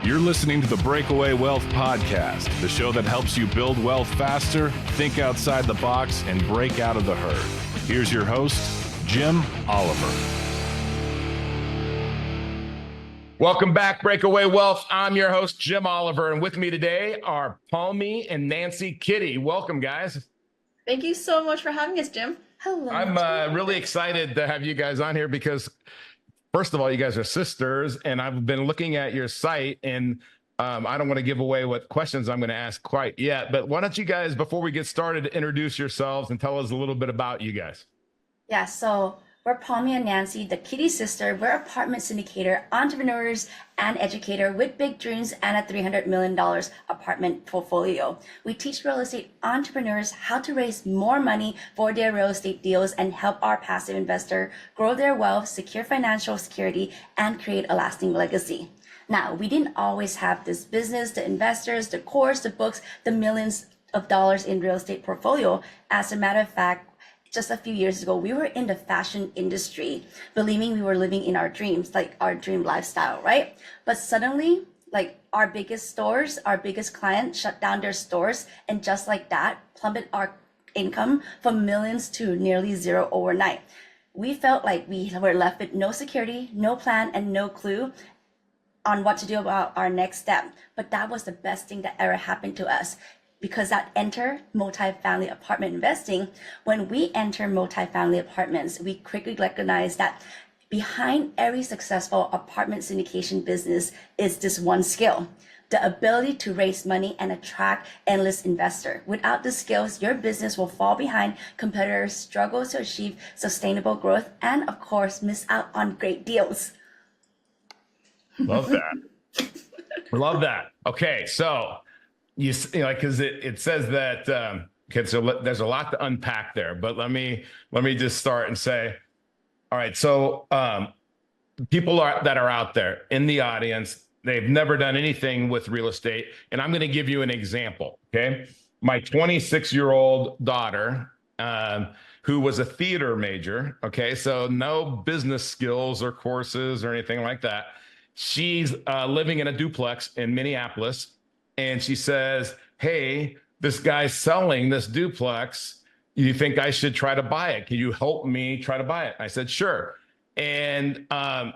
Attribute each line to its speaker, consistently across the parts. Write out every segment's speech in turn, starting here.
Speaker 1: You're listening to the Breakaway Wealth Podcast, the show that helps you build wealth faster, think outside the box, and break out of the herd. Here's your host, Jim Oliver.
Speaker 2: Welcome back, Breakaway Wealth. I'm your host, Jim Oliver, and with me today are Palmy and Nancy Kitti. Welcome, guys.
Speaker 3: Thank you so much for having us, Jim.
Speaker 4: Hello.
Speaker 2: I'm really excited to have you guys on here because, first of all, you guys are sisters, and I've been looking at your site, and I don't want to give away what questions I'm going to ask quite yet, but why don't you guys, before we get started, introduce yourselves and tell us a little bit about you guys.
Speaker 4: Yeah, so we're Palmy and Nancy, the Kitti sister. We're apartment syndicator, entrepreneurs, and educator with big dreams and a $300 million apartment portfolio. We teach real estate entrepreneurs how to raise more money for their real estate deals and help our passive investor grow their wealth, secure financial security, and create a lasting legacy. Now, we didn't always have this business, the investors, the course, the books, the millions of dollars in real estate portfolio. As a matter of fact, just a few years ago, we were in the fashion industry, believing we were living in our dreams, like our dream lifestyle, right? But suddenly, like our biggest stores, our biggest clients shut down their stores, and just like that, plummet our income from millions to nearly zero overnight. We felt like we were left with no security, no plan, and no clue on what to do about our next step. But that was the best thing that ever happened to us, because that enter multifamily apartment investing. When we enter multifamily apartments, we quickly recognize that behind every successful apartment syndication business is this one skill: the ability to raise money and attract endless investor. Without the skills, your business will fall behind competitors, struggle to achieve sustainable growth, and of course, miss out on great deals.
Speaker 2: Love that. Love that. Okay, so you know, because it says that okay, so there's a lot to unpack there, but let me just start and say, all right, so people that are out there in the audience, they've never done anything with real estate, and I'm going to give you an example. Okay, my 26-year-old daughter, who was a theater major, okay, so no business skills or courses or anything like that. She's living in a duplex in Minneapolis. And she says, hey, this guy's selling this duplex. You think I should try to buy it? Can you help me try to buy it? I said, sure. And by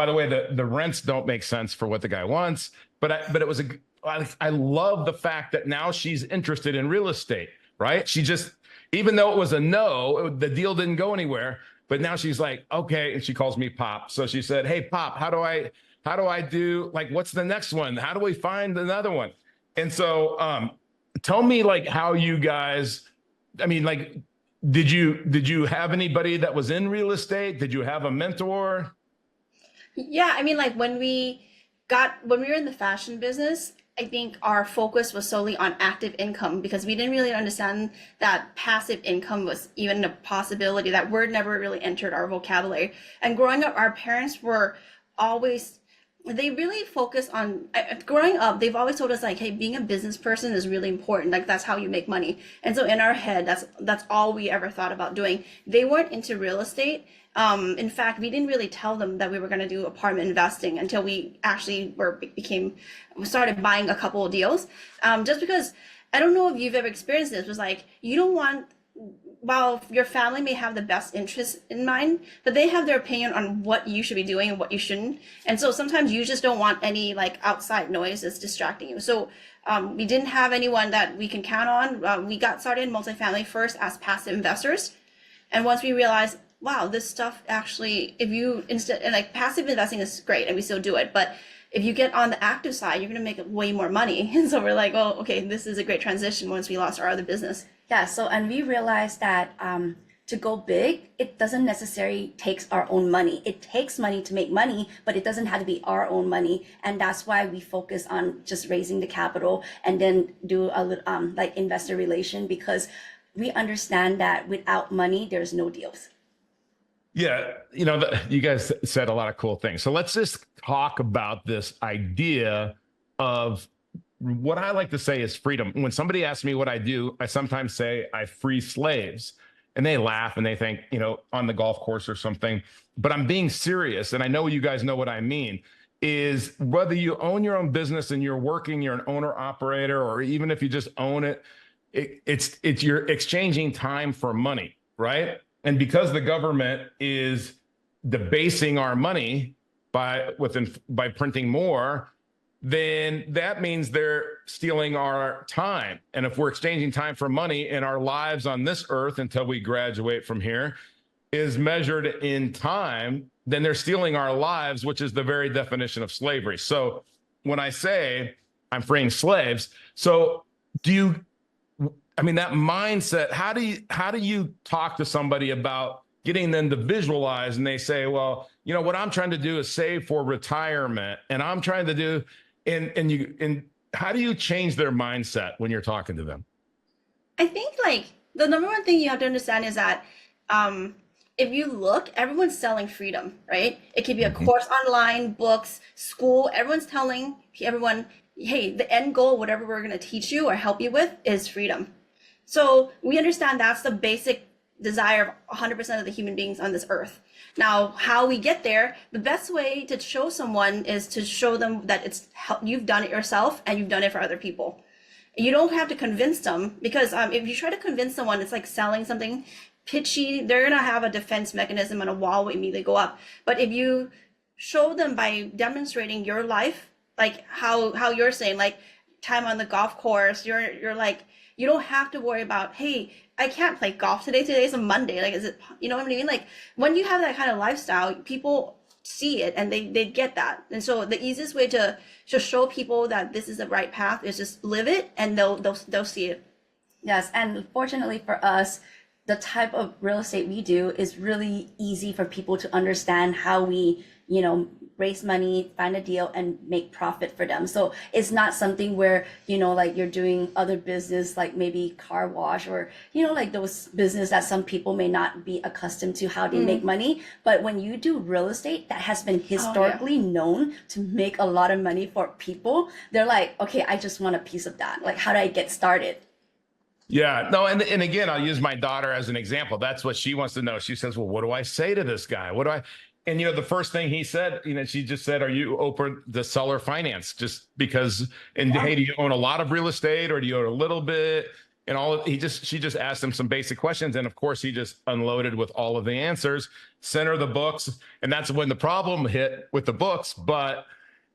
Speaker 2: the way, the rents don't make sense for what the guy wants. But it was I love the fact that now she's interested in real estate, right? She just, even though it was a no, the deal didn't go anywhere. But now she's like, okay. And she calls me Pop. So she said, hey, Pop, how do I do, like, what's the next one? How do we find another one? And so tell me, like, how you guys, I mean, like, did you have anybody that was in real estate? Did you have a mentor?
Speaker 3: Yeah, I mean, like when we were in the fashion business, I think our focus was solely on active income because we didn't really understand that passive income was even a possibility. That word never really entered our vocabulary. And growing up, our parents were always, they really focus on, growing up, they've always told us like, hey, being a business person is really important. Like that's how you make money. And so in our head, that's all we ever thought about doing. They weren't into real estate. In fact, we didn't really tell them that we were going to do apartment investing until we actually we started buying a couple of deals. Just because, I don't know if you've ever experienced this, was like, you don't want, while your family may have the best interest in mind, but they have their opinion on what you should be doing and what you shouldn't. And so sometimes you just don't want any like outside noise that's distracting you. So we didn't have anyone that we can count on. We got started in multifamily first as passive investors. And once we realized, wow, this stuff actually, like passive investing is great and we still do it, but if you get on the active side, you're going to make way more money. And so we're like, oh, okay, this is a great transition once we lost our other business.
Speaker 4: Yeah, so, and we realized that to go big, it doesn't necessarily take our own money. It takes money to make money, but it doesn't have to be our own money. And that's why we focus on just raising the capital and then do a little like investor relation, because we understand that without money, there's no deals.
Speaker 2: Yeah, you know, you guys said a lot of cool things. So let's just talk about this idea of what I like to say is freedom. When somebody asks me what I do, I sometimes say I free slaves. And they laugh and they think, you know, on the golf course or something. But I'm being serious. And I know you guys know what I mean. is whether you own your own business and you're working, you're an owner operator, or even if you just own it, it's you're exchanging time for money, right? And because the government is debasing our money by printing more, then that means they're stealing our time. And if we're exchanging time for money, and our lives on this earth until we graduate from here is measured in time, then they're stealing our lives, which is the very definition of slavery. So when I say I'm freeing slaves, so that mindset, how do you talk to somebody about getting them to visualize, and they say, well, what I'm trying to do is save for retirement, and I'm trying to do, and how do you change their mindset when you're talking to them?
Speaker 3: I think like the number one thing you have to understand is that if you look, everyone's selling freedom, right? It could be a course online, books, school. Everyone's telling everyone, hey, the end goal, whatever we're going to teach you or help you with, is freedom. So we understand that's the basic desire of 100% of the human beings on this earth. Now, how we get there, the best way to show someone is to show them that you've done it yourself and you've done it for other people. You don't have to convince them, because if you try to convince someone, it's like selling something pitchy. They're going to have a defense mechanism, and a wall will immediately go up. But if you show them by demonstrating your life, like how you're saying, like time on the golf course, you're like, you don't have to worry about, hey, I can't play golf today. Today's a Monday. Like, is it, you know what I mean? Like, when you have that kind of lifestyle, people see it and they get that. And so the easiest way to show people that this is the right path is just live it, and they'll see it.
Speaker 4: Yes, and fortunately for us, the type of real estate we do is really easy for people to understand how we, raise money, find a deal, and make profit for them. So it's not something where, like you're doing other business, like maybe car wash, or, like those business that some people may not be accustomed to how they make money. But when you do real estate that has been historically known to make a lot of money for people, they're like, okay, I just want a piece of that. Like, how do I get started?
Speaker 2: Yeah, no, and again, I'll use my daughter as an example. That's what she wants to know. She says, well, what do I say to this guy? And the first thing he said, she just said, are you open to seller finance? Just because, hey, do you own a lot of real estate, or do you own a little bit? And she just asked him some basic questions. And of course, he just unloaded with all of the answers, sent her the books. And that's when the problem hit with the books. But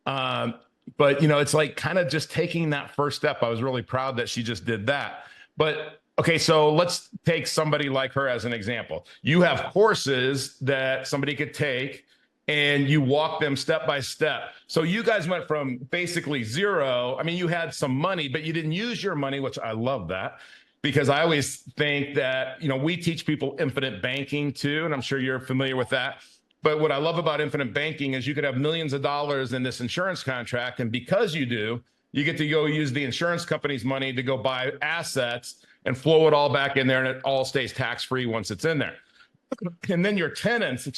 Speaker 2: it's like kind of just taking that first step. I was really proud that she just did that. But okay, so let's take somebody like her as an example. You have courses that somebody could take, and you walk them step by step. So you guys went from basically zero. I mean, you had some money, but you didn't use your money, which I love that, because I always think that, we teach people infinite banking too, and I'm sure you're familiar with that. But what I love about infinite banking is you could have millions of dollars in this insurance contract, and because you do, you get to go use the insurance company's money to go buy assets and flow it all back in there, and it all stays tax-free once it's in there. And then your tenants,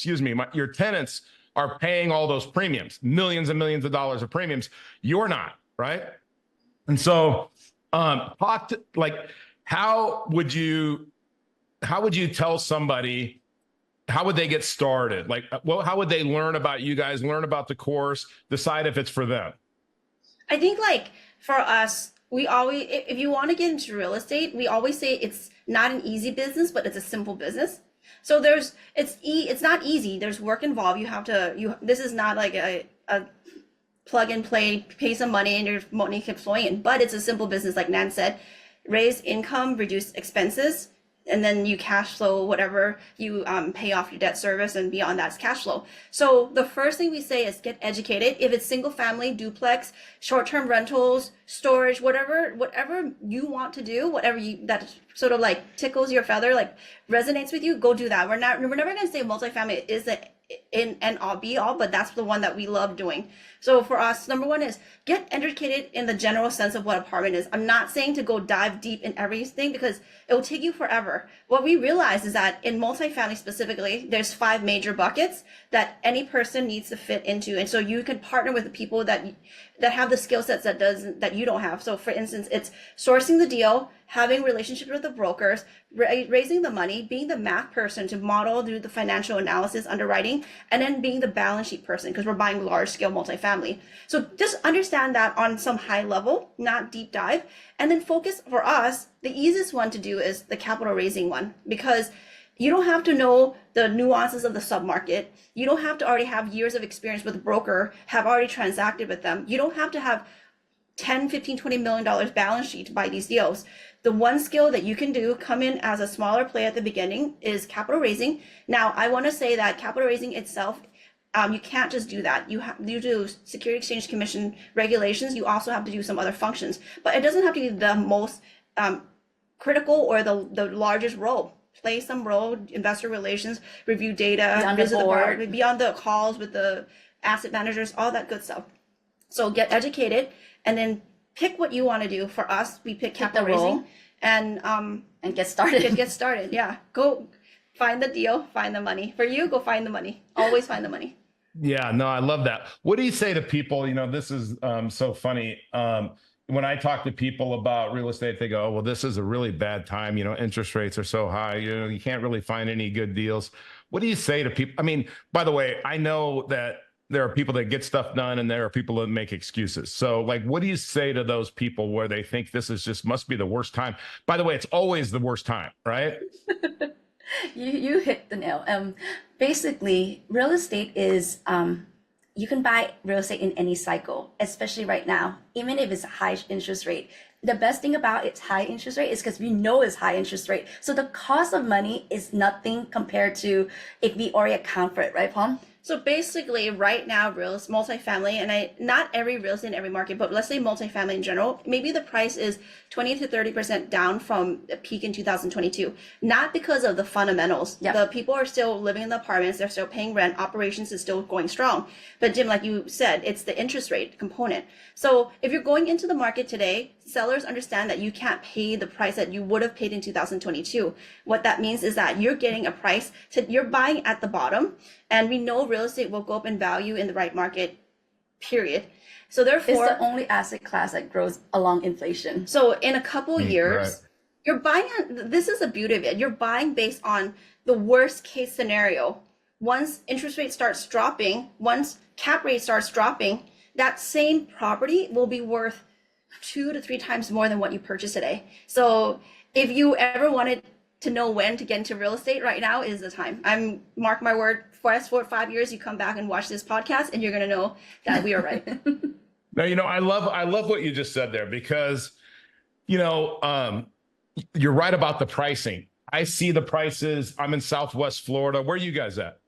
Speaker 2: your tenants are paying all those premiums, millions and millions of dollars of premiums. You're not, right? And so how would you tell somebody, how would they get started? Like, how would they learn about you guys, learn about the course, decide if it's for them? I
Speaker 3: think like for us, we always, if you want to get into real estate, we always say it's not an easy business, but it's a simple business. So it's not easy. There's work involved. This is not like a plug and play, pay some money and your money keeps flowing in, but it's a simple business. Like Nan said, raise income, reduce expenses, and then you cash flow whatever you pay off your debt service, and beyond that's cash flow. So the first thing we say is get educated. If it's single family, duplex, short-term rentals, storage, whatever you want to do, that sort of like tickles your feather, like resonates with you, go do that. We're never going to say multifamily is the end all be all, but that's the one that we love doing. So for us, number one is get educated in the general sense of what apartment is. I'm not saying to go dive deep in everything, because it will take you forever. What we realize is that in multifamily specifically, there's 5 major buckets that any person needs to fit into. And so you can partner with the people that have the skill sets that you don't have. So for instance, it's sourcing the deal, having relationships with the brokers, raising the money, being the math person to model, do the financial analysis, underwriting, and then being the balance sheet person, because we're buying large scale multifamily. multifamily. So just understand that on some high level, not deep dive, and then focus. For us, the easiest one to do is the capital raising one, because you don't have to know the nuances of the submarket. You don't have to already have years of experience with a broker, have already transacted with them. You don't have to have 10, 15, $20 million balance sheet to buy these deals. The one skill that you can do, come in as a smaller play at the beginning, is capital raising. Now, I want to say that capital raising itself, you can't just do that. You do Security Exchange Commission regulations. You also have to do some other functions, but it doesn't have to be the most critical or the largest role. Play some role, investor relations, review data, visit the board, be on the calls with the asset managers, all that good stuff. So get educated, and then pick what you want to do. For us, we pick capital raising and
Speaker 4: get started.
Speaker 3: Get started. Yeah, go find the deal, find the money. For you, go find the money. Always find the money.
Speaker 2: Yeah, no, I love that. What do you say to people? You know, this is so funny. When I talk to people about real estate, they go, oh, well, this is a really bad time. You know, interest rates are so high. You know, you can't really find any good deals. What do you say to people? I mean, by the way, I know that there are people that get stuff done and there are people that make excuses. So like, what do you say to those people where they think this is just must be the worst time? By the way, it's always the worst time, right?
Speaker 4: You hit the nail. Basically, real estate is, you can buy real estate in any cycle, especially right now, even if it's a high interest rate. The best thing about its high interest rate is because we know it's high interest rate. So the cost of money is nothing compared to if we already account for it, right, Palm?
Speaker 3: So basically, right now, multifamily, and not every real estate in every market, but let's say multifamily in general, maybe the price is 20 to 30% down from the peak in 2022. Not because of the fundamentals.
Speaker 4: Yep.
Speaker 3: The people are still living in the apartments, they're still paying rent, operations is still going strong. But Jim, like you said, it's the interest rate component. So if you're going into the market today, sellers understand that you can't pay the price that you would have paid in 2022. What that means is that you're getting a price you're buying at the bottom, and we know real estate will go up in value in the right market, period. So therefore,
Speaker 4: it's the only asset class that grows along inflation.
Speaker 3: So in a couple years,
Speaker 2: right.
Speaker 3: You're buying, this is the beauty of it, you're buying based on the worst case scenario. Once interest rate starts dropping, once cap rate starts dropping, that same property will be worth 2 to 3 times more than what you purchased today. So if you ever wanted to know when to get into real estate, right now is the time. Mark my word, fast forward 5 years, you come back and watch this podcast and you're going to know that we are right.
Speaker 2: Now, you know, I love what you just said there, because, you know, you're right about the pricing. I see the prices. I'm in Southwest Florida. Where are you guys at?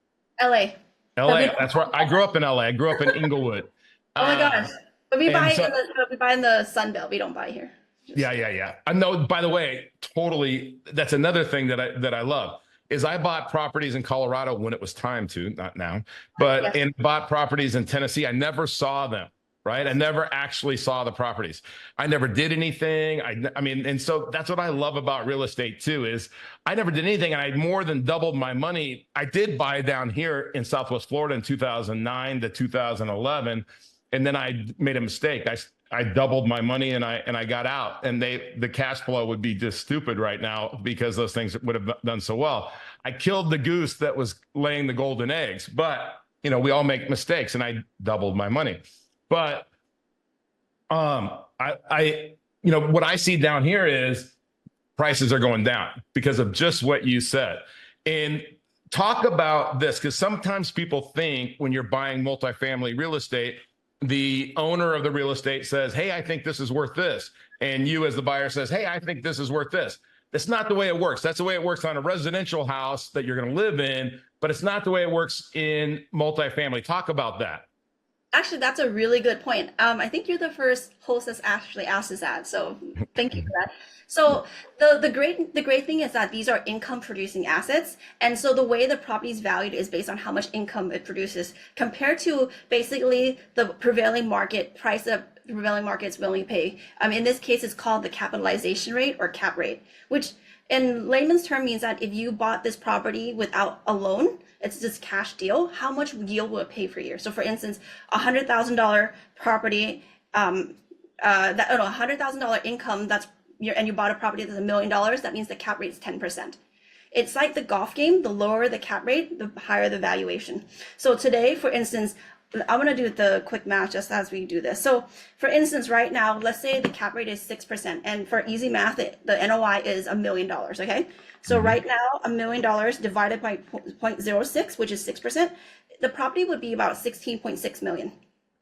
Speaker 3: LA.
Speaker 2: LA. That's where I grew up in LA. I grew up in Inglewood.
Speaker 3: Oh my gosh. But we buy in the Sun Belt. We don't buy here.
Speaker 2: Yeah. I know, by the way, totally. That's another thing that I love is I bought properties in Colorado when it was time to, not now, but
Speaker 3: Yes.
Speaker 2: bought properties in Tennessee. I never saw them, right? I never actually saw the properties. I never did anything. I mean, and so that's what I love about real estate too, is I never did anything. And I more than doubled my money. I did buy down here in Southwest Florida in 2009 to 2011. And then I made a mistake. I doubled my money and I got out, and the cash flow would be just stupid right now because those things would have done so well. I killed the goose that was laying the golden eggs, but you know, we all make mistakes, and I doubled my money. But I you know, what I see down here is prices are going down because of just what you said. And talk about this, because sometimes people think when you're buying multifamily real estate, the owner of the real estate says, hey, I think this is worth this. And you as the buyer says, hey, I think this is worth this. That's not the way it works. That's the way it works on a residential house that you're going to live in, but it's not the way it works in multifamily. Talk about that.
Speaker 3: Actually, that's a really good point. I think you're the first host that's actually asked us that. So thank you for that. So the great thing is that these are income producing assets. And so the way the property is valued is based on how much income it produces compared to basically the prevailing market price of the prevailing market is willing to pay. In this case, it's called the capitalization rate or cap rate, which in layman's term means that if you bought this property without a loan, it's this cash deal, how much yield will it pay per year? So for instance, $100,000 property, $100,000 income and you bought a property that's $1 million, that means the cap rate is 10%. It's like the golf game, the lower the cap rate, the higher the valuation. So today, for instance, I'm gonna do the quick math just as we do this. So for instance, right now, let's say the cap rate is 6%, and for easy math, the NOI is $1 million. Okay, so right now, $1 million divided by 0.06, which is 6%, the property would be about 16.6 million.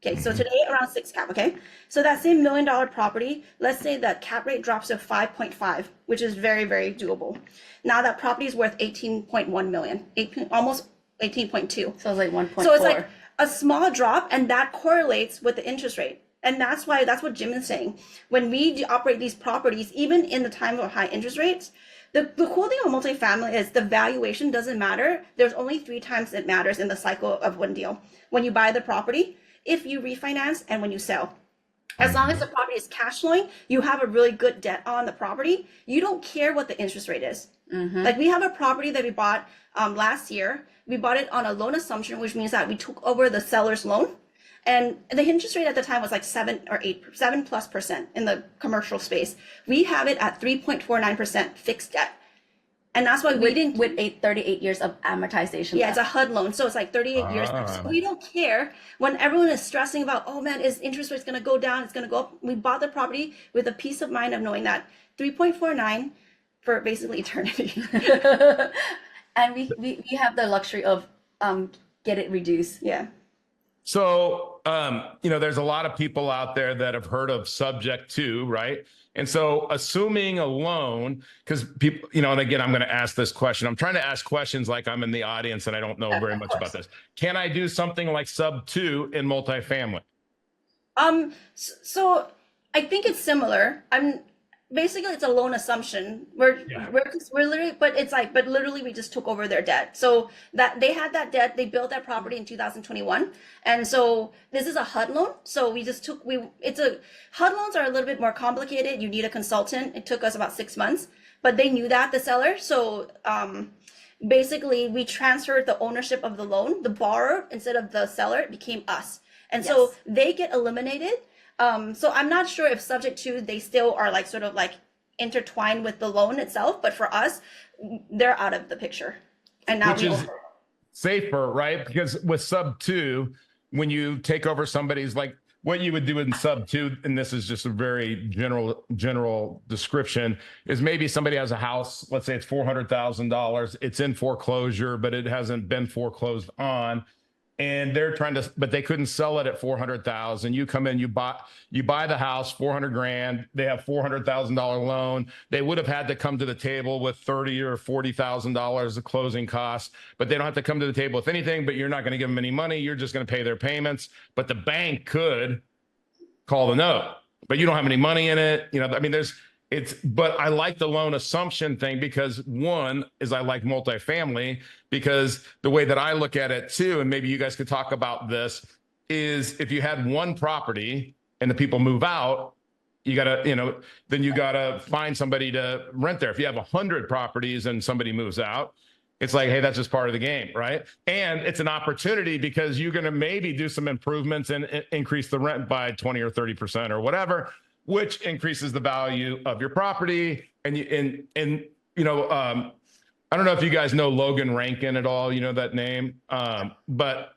Speaker 3: Okay, so today around 6 cap. Okay, so that same $1 million property, let's say the cap rate drops to 5.5, which is very, very doable. Now that property is worth 18.1 million, almost 18.2.
Speaker 4: So it's like 1.4.
Speaker 3: So it's like a small drop, and that correlates with the interest rate. And that's what Jim is saying. When we operate these properties, even in the time of high interest rates, the cool thing about multifamily is the valuation doesn't matter. There's only 3 times it matters in the cycle of one deal. When you buy the property, if you refinance, and when you sell. As long as the property is cash flowing, you have a really good debt on the property, you don't care what the interest rate is. Like we have a property that we bought last year. We bought it on a loan assumption, which means that we took over the seller's loan. And the interest rate at the time was like 7+ % in the commercial space. We have it at 3.49% fixed debt. And that's why we didn't.
Speaker 4: With 38 years of amortization.
Speaker 3: Yeah, it's a HUD loan. So it's like 38 years. So we don't care when everyone is stressing about, oh man, is interest rates going to go down? It's going to go up. We bought the property with a peace of mind of knowing that 3.49 for basically eternity.
Speaker 4: And we have the luxury of get it reduced.
Speaker 3: Yeah.
Speaker 2: So, there's a lot of people out there that have heard of subject to, right? And so assuming a loan, because people, and again, I'm going to ask this question. I'm trying to ask questions like I'm in the audience and I don't know very much about this. Can I do something like sub 2 in multifamily?
Speaker 3: So I think it's similar. Basically it's a loan assumption. We're literally, but literally we just took over their debt. So that they had that debt, they built that property in 2021. And so this is a HUD loan. So we just HUD loans are a little bit more complicated. You need a consultant. It took us about 6 months, but they knew that, the seller. So, basically we transferred the ownership of the loan. The borrower, instead of the seller, it became us. And so they get eliminated. So I'm not sure if subject to, they still are like sort of like intertwined with the loan itself, but for us, they're out of the picture. And now
Speaker 2: which is safer, right? Because with sub 2, when you take over somebody's, like what you would do in sub 2, and this is just a very general description, is maybe somebody has a house, let's say it's $400,000, it's in foreclosure, but it hasn't been foreclosed on. And they're trying to, but they couldn't sell it at 400,000. You come in, you buy the house, 400 grand. They have $400,000 loan. They would have had to come to the table with $30,000 or $40,000 of closing costs, but they don't have to come to the table with anything. But you're not going to give them any money. You're just going to pay their payments. But the bank could call the note, but you don't have any money in it. But I like the loan assumption thing because one is I like multifamily because the way that I look at it too, and maybe you guys could talk about this, is if you had one property and the people move out, you gotta, then you gotta find somebody to rent there. If you have 100 properties and somebody moves out, it's like, hey, that's just part of the game, right? And it's an opportunity because you're gonna maybe do some improvements and increase the rent by 20 or 30% or whatever, which increases the value of your property. I don't know if you guys know Logan Rankin at all, that name, but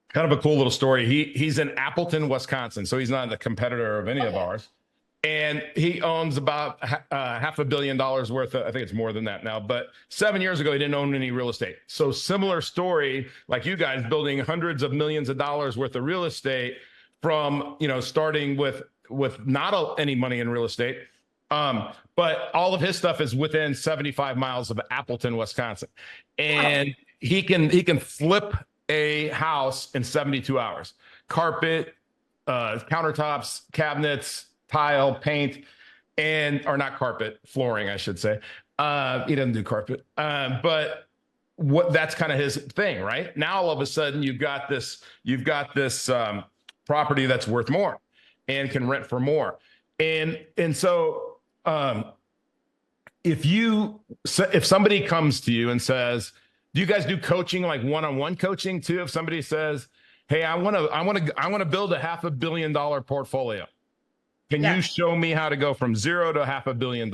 Speaker 2: kind of a cool little story. He's in Appleton, Wisconsin, so he's not a competitor of any of ours. And he owns about $500 million worth of, I think it's more than that now, but 7 years ago, he didn't own any real estate. So similar story, like you guys building hundreds of millions of dollars worth of real estate from, starting with not any money in real estate. But all of his stuff is within 75 miles of Appleton, Wisconsin. And he can flip a house in 72 hours. Carpet, countertops, cabinets, tile, paint, or not carpet, flooring, I should say. He doesn't do carpet. But that's kind of his thing, right? Now all of a sudden you've got this property that's worth more and can rent for more. And so if somebody comes to you and says, do you guys do coaching, like one-on-one coaching too? If somebody says, hey, I want to build a $500 million portfolio. Can you show me how to go from 0 to $500 million?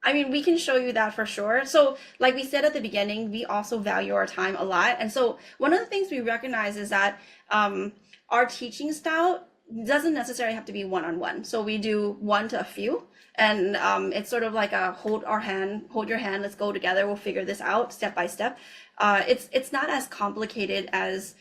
Speaker 3: I mean, we can show you that for sure. So, like we said at the beginning, we also value our time a lot. And so, one of the things we recognize is that our teaching style doesn't necessarily have to be one-on-one. So, we do one to a few. And it's sort of like a hold your hand, let's go together, we'll figure this out step by step. It's not as complicated as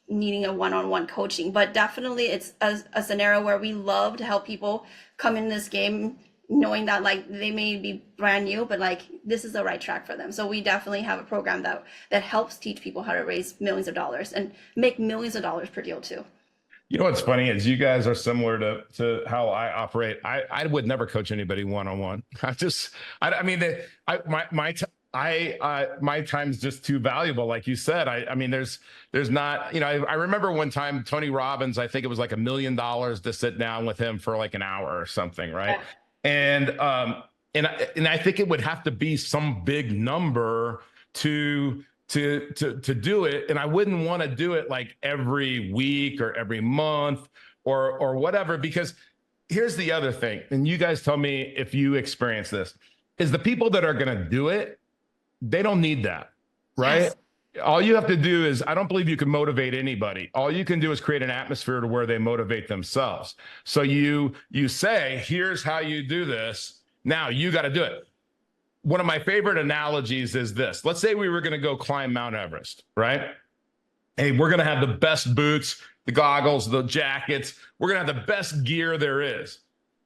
Speaker 3: needing a one-on-one coaching, but definitely it's a scenario where we love to help people come in this game knowing that like they may be brand new, but like this is the right track for them. So we definitely have a program that helps teach people how to raise millions of dollars and make millions of dollars per deal too.
Speaker 2: You know what's funny is you guys are similar to how I operate. I would never coach anybody one-on-one. My time's just too valuable. Like you said, I mean, there's not, I remember one time Tony Robbins, I think it was like $1 million to sit down with him for like an hour or something. Right. Yeah. And I think it would have to be some big number to do it. And I wouldn't want to do it like every week or every month or whatever, because here's the other thing. And you guys tell me if you experience this, is the people that are going to do it, they don't need that, right? Yes. All you have to do is, I don't believe you can motivate anybody. All you can do is create an atmosphere to where they motivate themselves. So you say, here's how you do this. Now you got to do it. One of my favorite analogies is this. Let's say we were going to go climb Mount Everest, right? Hey, we're going to have the best boots, the goggles, the jackets. We're going to have the best gear there is.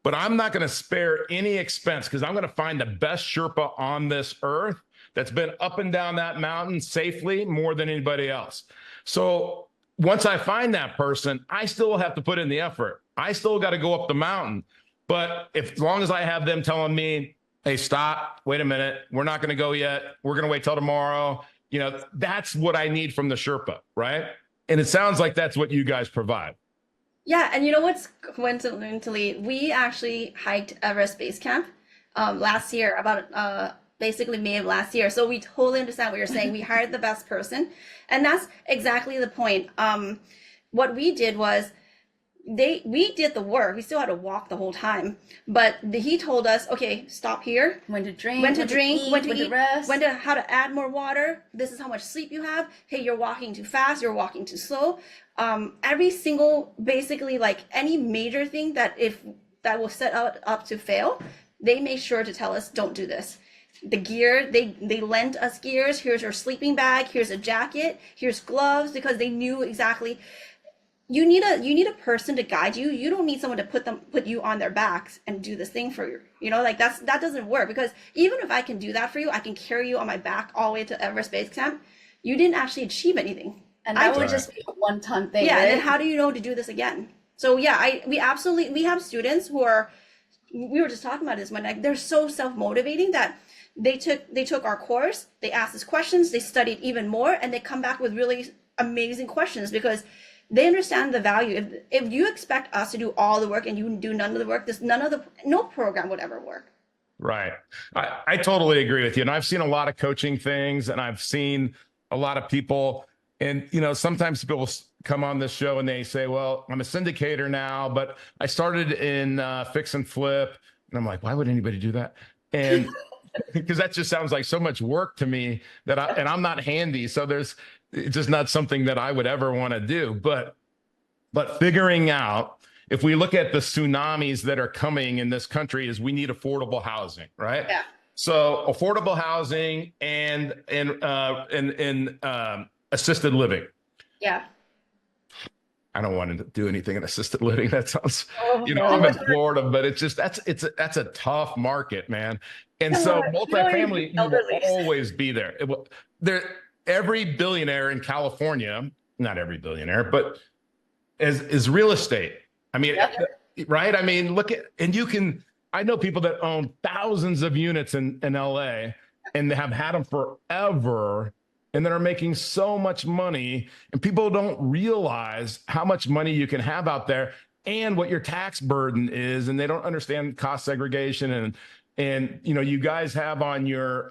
Speaker 2: But I'm not going to spare any expense because I'm going to find the best Sherpa on this earth that's been up and down that mountain safely more than anybody else. So once I find that person, I still have to put in the effort. I still got to go up the mountain. But as long as I have them telling me, hey, stop, wait a minute, we're not going to go yet, we're going to wait till tomorrow, that's what I need from the Sherpa, right? And it sounds like that's what you guys provide.
Speaker 3: Yeah, and you know what's coincidentally, we actually hiked Everest Base Camp last year, about basically May of last year. So we totally understand what you're saying. We hired the best person, and that's exactly the point. What we did was we did the work. We still had to walk the whole time, but he told us, okay, stop here.
Speaker 4: When to drink,
Speaker 3: when to eat,
Speaker 4: when to rest,
Speaker 3: how to add more water. This is how much sleep you have. Hey, you're walking too fast. You're walking too slow. Every single, basically, like any major thing that will set up to fail, they make sure to tell us, don't do this. The gear, they lent us gears. Here's your sleeping bag. Here's a jacket. Here's gloves, because they knew exactly. You need a person to guide you. You don't need someone to put you on their backs and do this thing for you. That doesn't work, because even if I can do that for you, I can carry you on my back all the way to Everest Base Camp. You didn't actually achieve anything.
Speaker 4: And that would just be a one-time thing.
Speaker 3: Yeah,
Speaker 4: right?
Speaker 3: and then how do you know to do this again? So yeah, we have students who are, we were just talking about this one, like they're so self-motivating that they took our course, they asked us questions, they studied even more, and they come back with really amazing questions because they understand the value. If you expect us to do all the work and you do none of the work, no program would ever work.
Speaker 2: Right. I totally agree with you. And I've seen a lot of coaching things, and I've seen a lot of people, and sometimes people come on this show and they say, well, I'm a syndicator now, but I started in fix and flip. And I'm like, why would anybody do that? And because that just sounds like so much work to me and I'm not handy. So it's just not something that I would ever want to do. But figuring out, if we look at the tsunamis that are coming in this country, is we need affordable housing, right?
Speaker 3: Yeah.
Speaker 2: So affordable housing and assisted living.
Speaker 3: Yeah.
Speaker 2: I don't want to do anything in assisted living. That sounds, I'm in Florida, but it's just, that's a tough market, man. And so multifamily will always be there. Every billionaire in California, not every billionaire, but is real estate. I mean, right? I mean, I know people that own thousands of units in LA and they have had them forever, and that are making so much money, and people don't realize how much money you can have out there and what your tax burden is, and they don't understand cost segregation. And you guys have on your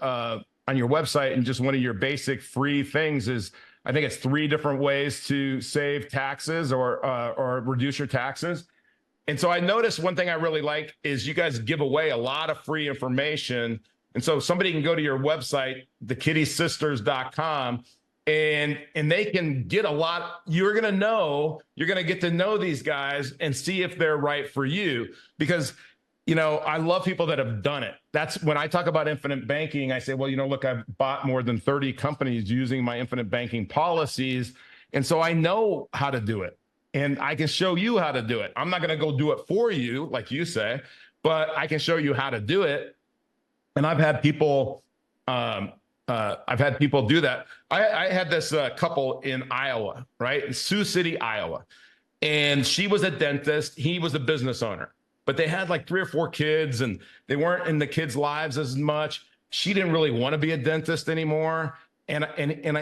Speaker 2: website, and just one of your basic free things is, I think it's 3 different ways to save taxes or reduce your taxes. And so I noticed one thing I really like is you guys give away a lot of free information. And so somebody can go to your website, thekittysisters.com, and they can get a lot. You're going to get to know these guys and see if they're right for you, because I love people that have done it. That's when I talk about infinite banking, I say, well, look, I've bought more than 30 companies using my infinite banking policies. And so I know how to do it, and I can show you how to do it. I'm not going to go do it for you, like you say, but I can show you how to do it. And I've had people do that. I had this couple in Iowa, right? In Sioux City, Iowa. And she was a dentist. He was a business owner. But they had like 3 or 4 kids, and they weren't in the kids' lives as much. She didn't really want to be a dentist anymore. And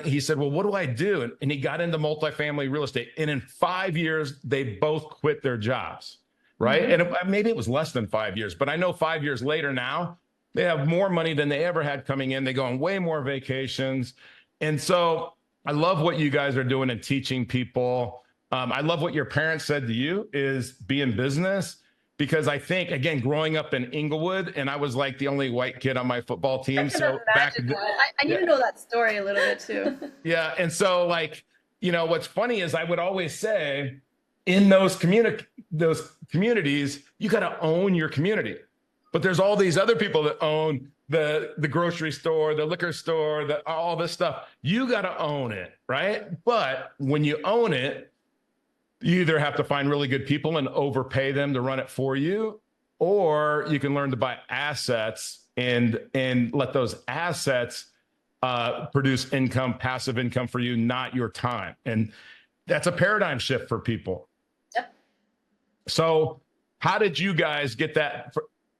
Speaker 2: he said, well, what do I do? And he got into multifamily real estate. And in 5 years, they both quit their jobs, right? Mm-hmm. And maybe it was less than 5 years, but I know 5 years later now, they have more money than they ever had coming in. They go on way more vacations. And so I love what you guys are doing and teaching people. I love what your parents said to you is be in business. Because I think, again, growing up in Inglewood, and I was like the only white kid on my football team. So
Speaker 3: I need to know that story a little bit too.
Speaker 2: Yeah. And so what's funny is I would always say in those communities, you got to own your community. But there's all these other people that own the grocery store, the liquor store, all this stuff. You got to own it, right? But when you own it, you either have to find really good people and overpay them to run it for you, or you can learn to buy assets and let those assets produce income, passive income for you, not your time. And that's a paradigm shift for people. Yep. So how did you guys get that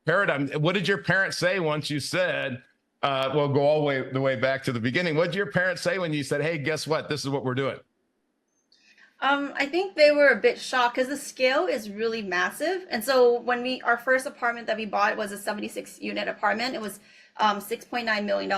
Speaker 2: paradigm? What did your parents say once you said, well, go all the way back to the beginning. What did your parents say when you said, hey, guess what? This is what we're doing?
Speaker 3: I think they were a bit shocked because the scale is really massive. And so when our first apartment that we bought was a 76 unit apartment. It was $6.9 million.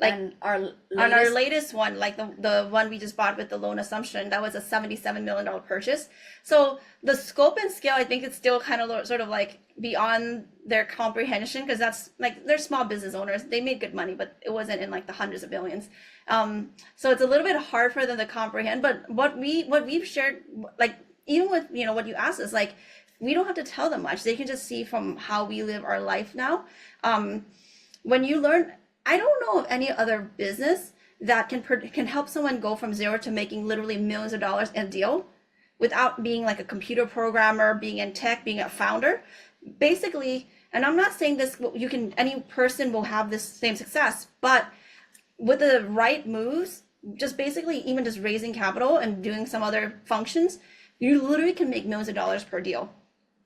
Speaker 3: Like
Speaker 4: and our
Speaker 3: latest one, like the one we just bought with the loan assumption, that was a $77 million purchase. So the scope and scale, I think it's still kind of sort of like beyond their comprehension, because that's like, they're small business owners. They made good money, but it wasn't in like the hundreds of billions. So it's a little bit hard for them to comprehend. But what we've shared, like even with what you asked us, like we don't have to tell them much. They can just see from how we live our life now. When you learn, I don't know of any other business that can help someone go from zero to making literally millions of dollars in a deal without being like a computer programmer, being in tech, being a founder. Basically, and I'm not saying this, any person will have this same success, but with the right moves, just basically even just raising capital and doing some other functions, you literally can make millions of dollars per deal.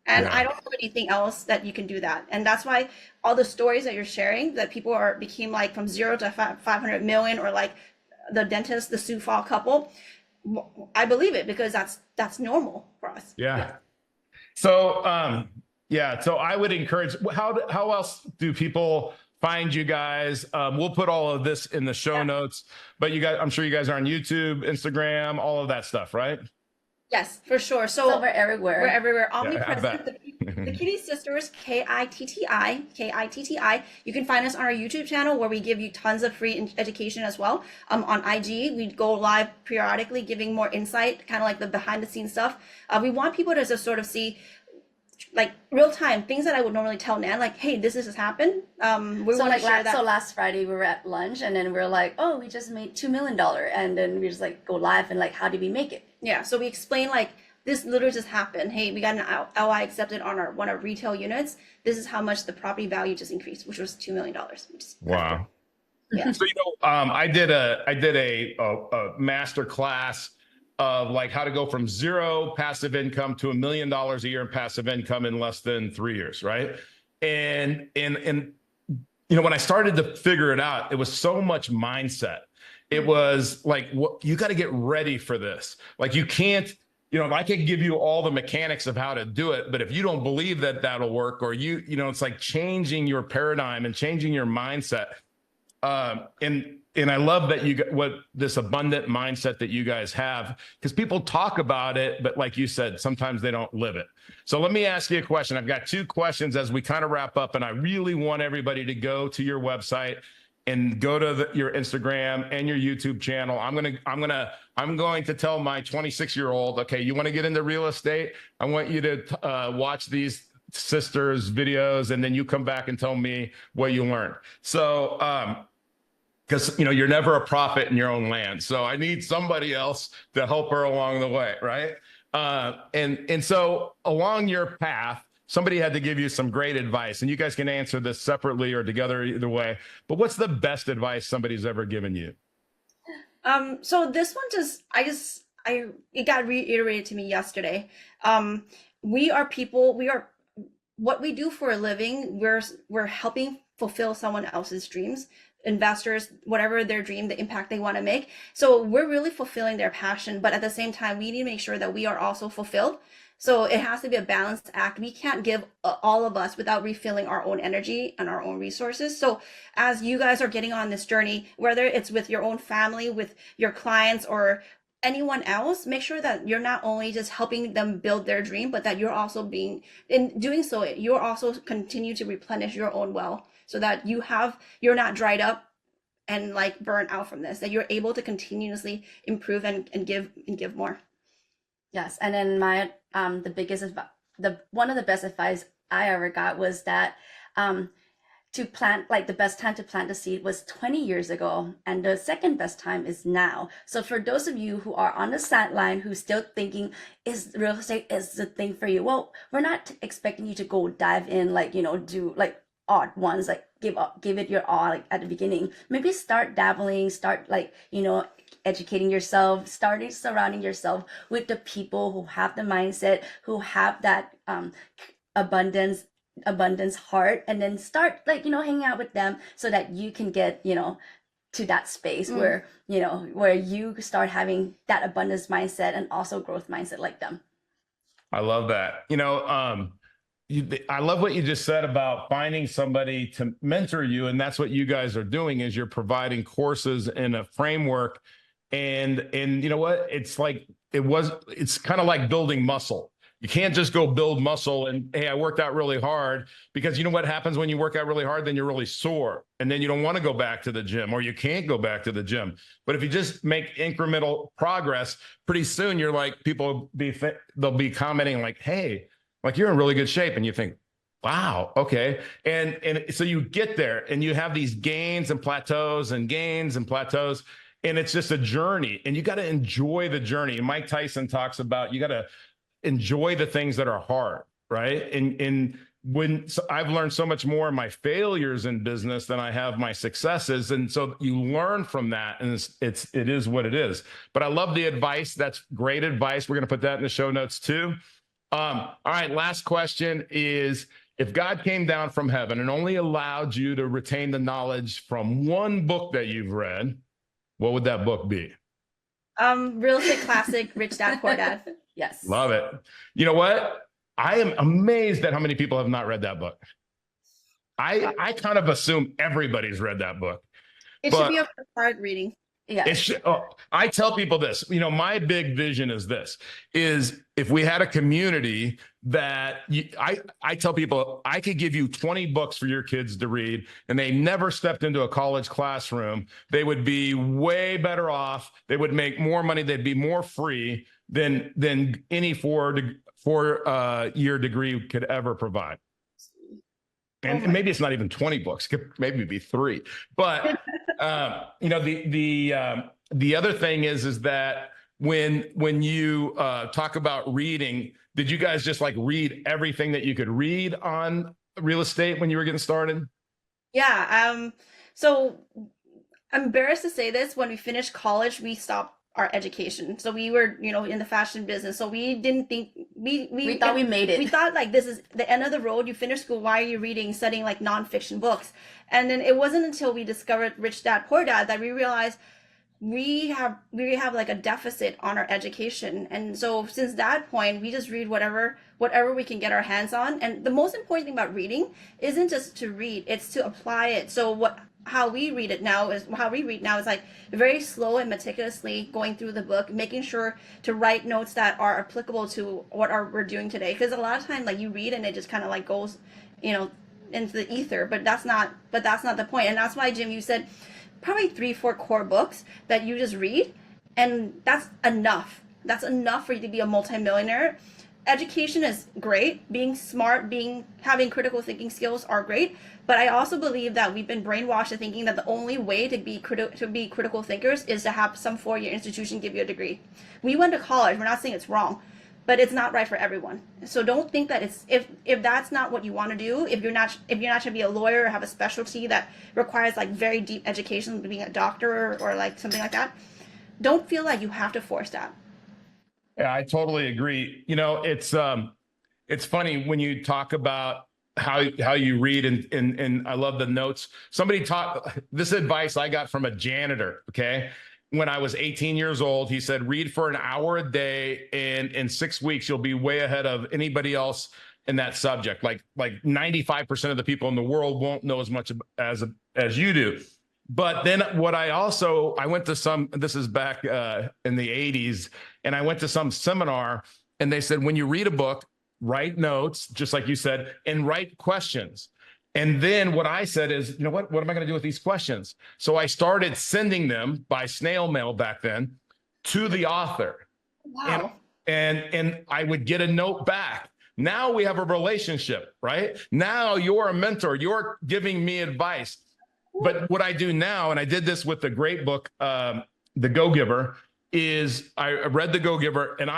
Speaker 3: And I don't know anything else that you can do that. And that's why all the stories that you're sharing, that people became like from 0 to 500 million, or like the dentist, the Sioux Falls couple, I believe it, because that's normal for us.
Speaker 2: Yeah. So, so I would encourage, how else do people find you guys? We'll put all of this in the show notes, but you guys, I'm sure you guys are on YouTube, Instagram, all of that stuff, right?
Speaker 3: Yes, for sure. So
Speaker 4: we're everywhere.
Speaker 3: We're everywhere. Omnipresent. The Kitti Sisters, Kitti. You can find us on our YouTube channel, where we give you tons of free education as well. On IG, we go live periodically, giving more insight, kind of like the behind the scenes stuff. We want people to just sort of see, like real time things that I would normally tell Nan, like, hey, this has happened. We want to share that.
Speaker 4: So last Friday we were at lunch, and then we're like, oh, we just made $2 million, and then we just like go live and like, how did we make it?
Speaker 3: Yeah, so we explain like, this literally just happened. Hey, we got an LI accepted on one of our retail units. This is how much the property value just increased, which was $2 million.
Speaker 2: Wow.
Speaker 3: Yeah.
Speaker 2: So I did a master class of like how to go from zero passive income to $1 million a year in passive income in less than 3 years, right? And when I started to figure it out, it was so much mindset. It was like, you got to get ready for this. Like you can't, I could give you all the mechanics of how to do it, but if you don't believe that that'll work, or it's like changing your paradigm and changing your mindset. And I love that what this abundant mindset that you guys have, because people talk about it, but like you said, sometimes they don't live it. So let me ask you a question. I've got 2 questions as we kind of wrap up, and I really want everybody to go to your website and go to your Instagram and your YouTube channel. I'm going to tell my 26-year-old, okay, you want to get into real estate? I want you to watch these sisters videos, and then you come back and tell me what you learned. So, because you're never a prophet in your own land, so I need somebody else to help her along the way, right? And so along your path, somebody had to give you some great advice, and you guys can answer this separately or together, either way. But what's the best advice somebody's ever given you?
Speaker 3: So this one it got reiterated to me yesterday. We are people. We are what we do for a living. We're helping fulfill someone else's dreams. Investors, whatever their dream, the impact they want to make. So we're really fulfilling their passion, but at the same time, we need to make sure that we are also fulfilled. So it has to be a balanced act. We can't give all of us without refilling our own energy and our own resources. So as you guys are getting on this journey, whether it's with your own family, with your clients, or anyone else, make sure that you're not only just helping them build their dream, but that you're also in doing so, you're also continue to replenish your own well, so that you're not dried up and like burn out from this, that you're able to continuously improve and give more.
Speaker 4: Yes, and then my one of the best advice I ever got was that to plant, like the best time to plant a seed was 20 years ago, and the second best time is now. So for those of you who are on the sideline who's still thinking, is real estate is the thing for you? Well, we're not expecting you to go dive in, like, do like odd ones, like give it your all, like at the beginning. Maybe start dabbling, start like, educating yourself, starting surrounding yourself with the people who have the mindset, who have that abundance heart, and then start like, hanging out with them so that you can get, to that space where, where you start having that abundance mindset and also growth mindset like them.
Speaker 2: I love that. I love what you just said about finding somebody to mentor you. And that's what you guys are doing, is you're providing courses in a framework. And you know what? It's kind of like building muscle. You can't just go build muscle and, hey, I worked out really hard, because you know what happens when you work out really hard? Then you're really sore, and then you don't want to go back to the gym, or you can't go back to the gym. But if you just make incremental progress, pretty soon you're like, they'll be commenting like, hey, like you're in really good shape. And you think, wow, okay. And so you get there and you have these gains and plateaus and gains and plateaus. And it's just a journey, and you got to enjoy the journey. And Mike Tyson talks about, you got to enjoy the things that are hard, right? And I've learned so much more in my failures in business than I have my successes. And so you learn from that, and it is what it is. But I love the advice. That's great advice. We're going to put that in the show notes too. All right. Last question is, if God came down from heaven and only allowed you to retain the knowledge from one book that you've read, what would that book be?
Speaker 3: Real estate classic, Rich Dad Poor Dad.
Speaker 4: Yes.
Speaker 2: Love it. You know what? I am amazed at how many people have not read that book. I kind of assume everybody's read that book.
Speaker 3: It should be a hard reading.
Speaker 4: Yeah.
Speaker 2: I tell people this, my big vision is this, is if we had a community that I tell people, I could give you 20 books for your kids to read, and they never stepped into a college classroom, they would be way better off. They would make more money. They'd be more free than any four-year degree could ever provide. And maybe it's not even 20 books, it could maybe be 3. But the other thing is that when you talk about reading, did you guys just like read everything that you could read on real estate when you were getting started?
Speaker 3: Yeah. So I'm embarrassed to say this, when we finished college, we stopped our education. So we were, in the fashion business. So we didn't think we
Speaker 4: thought we made it.
Speaker 3: We thought like, this is the end of the road. You finish school. Why are you studying like nonfiction books? And then it wasn't until we discovered Rich Dad Poor Dad that we realized we have like a deficit on our education. And so since that point, we just read whatever we can get our hands on. And the most important thing about reading isn't just to read, it's to apply it. So how we read now is like very slow and meticulously going through the book, making sure to write notes that are applicable to what we're doing today. Because a lot of times, like, you read and it just kind of like goes, into the ether. But that's not the point. And that's why, Jim, you said probably 3-4 core books that you just read, and that's enough. That's enough for you to be a multimillionaire. Education is great. Being smart, having critical thinking skills are great. But I also believe that we've been brainwashed to thinking that the only way to be critical thinkers is to have some 4-year institution give you a degree. We went to college. We're not saying it's wrong, but it's not right for everyone. So don't think that it's if that's not what you want to do. If you're not trying to be a lawyer or have a specialty that requires like very deep education, being a doctor or like something like that, don't feel like you have to force that.
Speaker 2: Yeah, I totally agree. It's funny when you talk about how you read, and I love the notes. Somebody this advice I got from a janitor. Okay. When I was 18 years old, he said, read for an hour a day, and in 6 weeks, you'll be way ahead of anybody else in that subject. Like 95% of the people in the world won't know as much as you do. But then I went to this is back in the 80s, and I went to some seminar, and they said, when you read a book, write notes, just like you said, and write questions. And then what I said is, what am I going to do with these questions? So I started sending them by snail mail back then to the author.
Speaker 3: Wow.
Speaker 2: And I would get a note back. Now we have a relationship, right? Now you're a mentor. You're giving me advice. But what I do now, and I did this with the great book, The Go-Giver, is I read The Go-Giver, and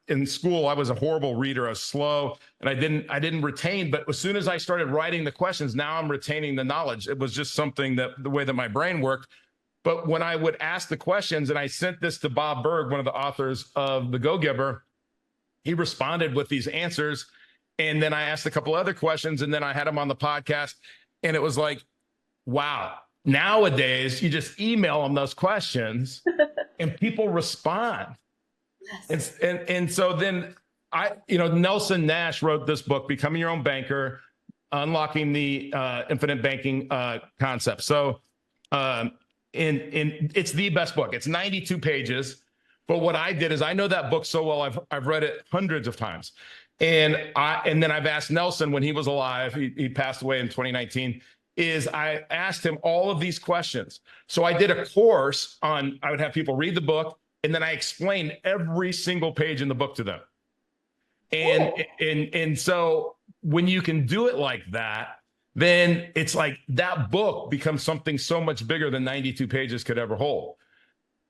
Speaker 2: in school, I was a horrible reader. I was slow, and I didn't retain. But as soon as I started writing the questions, now I'm retaining the knowledge. It was just something the way that my brain worked. But when I would ask the questions, and I sent this to Bob Berg, one of the authors of The Go-Giver, he responded with these answers. And then I asked a couple other questions, and then I had him on the podcast, and it was like, wow, nowadays you just email them those questions and people respond. Yes. And so then Nelson Nash wrote this book, Becoming Your Own Banker, Unlocking the Infinite Banking Concept. So it's the best book. It's 92 pages. But what I did is, I know that book so well, I've read it hundreds of times. And then I've asked Nelson when he was alive, he passed away in 2019, is I asked him all of these questions. So I did a course I would have people read the book, and then I explained every single page in the book to them. And so when you can do it like that, then it's like that book becomes something so much bigger than 92 pages could ever hold.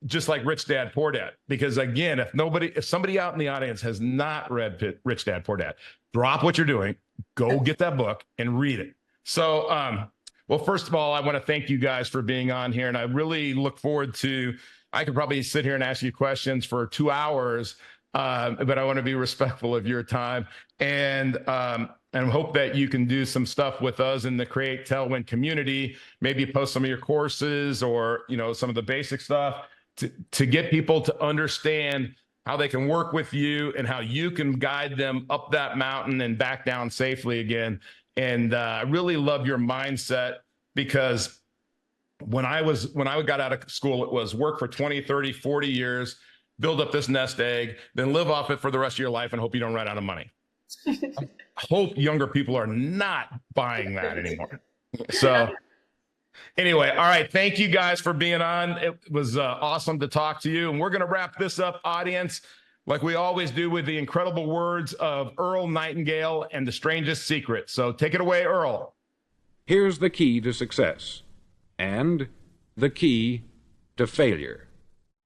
Speaker 2: Just like Rich Dad, Poor Dad. Because again, if somebody out in the audience has not read Rich Dad, Poor Dad, drop what you're doing, go get that book and read it. So, well, first of all, I want to thank you guys for being on here. And I really look forward I could probably sit here and ask you questions for 2 hours, but I want to be respectful of your time, and hope that you can do some stuff with us in the Create Tailwind community, maybe post some of your courses or, some of the basic stuff to get people to understand how they can work with you and how you can guide them up that mountain and back down safely again. And I really love your mindset, because when I got out of school, it was work for 20, 30, 40 years, build up this nest egg, then live off it for the rest of your life and hope you don't run out of money. I hope younger people are not buying that anymore. So anyway, all right. Thank you guys for being on. It was awesome to talk to you. And we're going to wrap this up, audience, like we always do, with the incredible words of Earl Nightingale and The Strangest Secret. So take it away, Earl.
Speaker 5: Here's the key to success and the key to failure.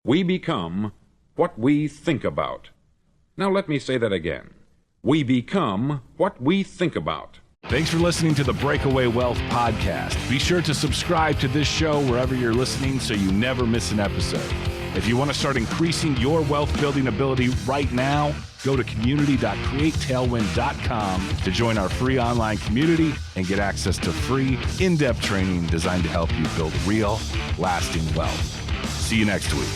Speaker 5: We become what we think about. Now let me say that again. We become what we think about.
Speaker 1: Thanks for listening to the Breakaway Wealth Podcast. Be sure to subscribe to this show wherever you're listening so you never miss an episode. If you want to start increasing your wealth building ability right now, go to community.createtailwind.com to join our free online community and get access to free, in-depth training designed to help you build real, lasting wealth. See you next week.